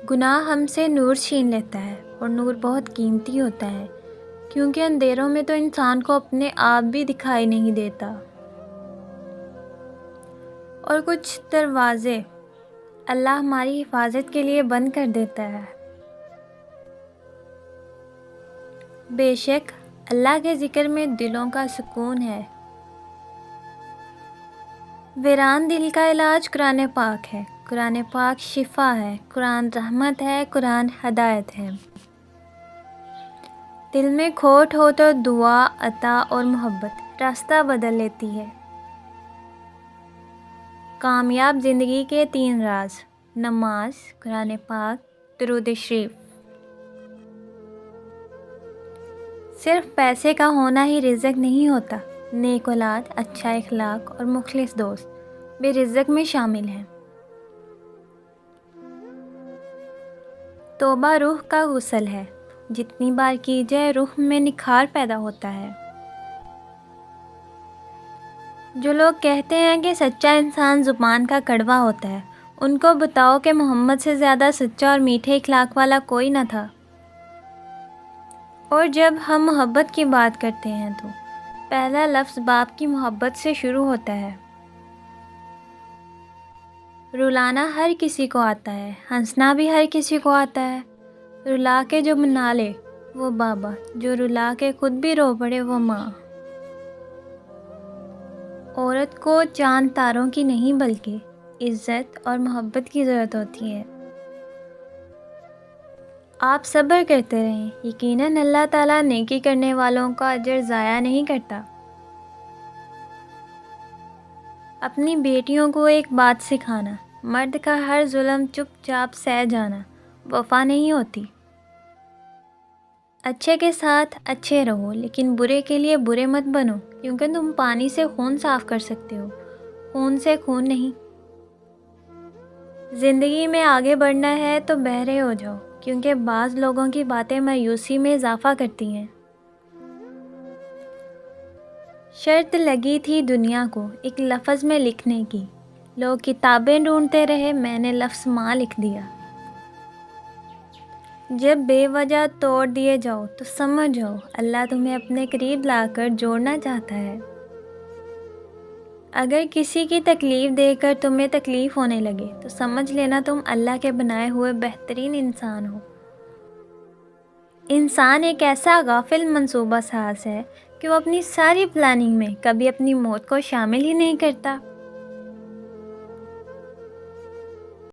گناہ ہم سے نور چھین لیتا ہے، اور نور بہت قیمتی ہوتا ہے، کیونکہ اندھیروں میں تو انسان کو اپنے آپ بھی دکھائی نہیں دیتا۔ اور کچھ دروازے اللہ ہماری حفاظت کے لیے بند کر دیتا ہے۔ بے شک اللہ کے ذکر میں دلوں کا سکون ہے۔ ویران دل کا علاج قرآن پاک ہے۔ قرآن پاک شفا ہے، قرآن رحمت ہے، قرآن ہدایت ہے۔ دل میں کھوٹ ہو تو دعا، عطا اور محبت راستہ بدل لیتی ہے۔ کامیاب زندگی کے 3 راز: نماز، قرآن پاک، درود شریف۔ صرف پیسے کا ہونا ہی رزق نہیں ہوتا، نیک اولاد، اچھا اخلاق اور مخلص دوست بھی رزق میں شامل ہیں۔ توبہ روح کا غسل ہے، جتنی بار کی جائے روح میں نکھار پیدا ہوتا ہے۔ جو لوگ کہتے ہیں کہ سچا انسان زبان کا کڑوا ہوتا ہے، ان کو بتاؤ کہ محمد سے زیادہ سچا اور میٹھے اخلاق والا کوئی نہ تھا۔ اور جب ہم محبت کی بات کرتے ہیں تو پہلا لفظ باپ کی محبت سے شروع ہوتا ہے۔ رلانا ہر کسی کو آتا ہے، ہنسنا بھی ہر کسی کو آتا ہے۔ رلا کے جو منا لے وہ بابا، جو رلا کے خود بھی رو پڑے وہ ماں۔ عورت کو چاند تاروں کی نہیں بلکہ عزت اور محبت کی ضرورت ہوتی ہے۔ آپ صبر کرتے رہیں، یقیناً اللہ تعالیٰ نیکی کرنے والوں کا اجر ضائع نہیں کرتا۔ اپنی بیٹیوں کو ایک بات سکھانا: مرد کا ہر ظلم چپ چاپ سہ جانا وفا نہیں ہوتی۔ اچھے کے ساتھ اچھے رہو، لیکن برے کے لیے برے مت بنو، کیونکہ تم پانی سے خون صاف کر سکتے ہو، خون سے خون نہیں۔ زندگی میں آگے بڑھنا ہے تو بہرے ہو جاؤ، کیونکہ بعض لوگوں کی باتیں مایوسی میں اضافہ کرتی ہیں۔ شرط لگی تھی دنیا کو ایک لفظ میں لکھنے کی، لوگ کتابیں ڈھونڈتے رہے، میں نے لفظ ماں لکھ دیا۔ جب بے وجہ توڑ دیے جاؤ تو سمجھ جاؤ اللہ تمہیں اپنے قریب لا کر جوڑنا چاہتا ہے۔ اگر کسی کی تکلیف دے کر تمہیں تکلیف ہونے لگے تو سمجھ لینا تم اللہ کے بنائے ہوئے بہترین انسان ہو۔ انسان ایک ایسا غافل منصوبہ ساز ہے کہ وہ اپنی ساری پلاننگ میں کبھی اپنی موت کو شامل ہی نہیں کرتا۔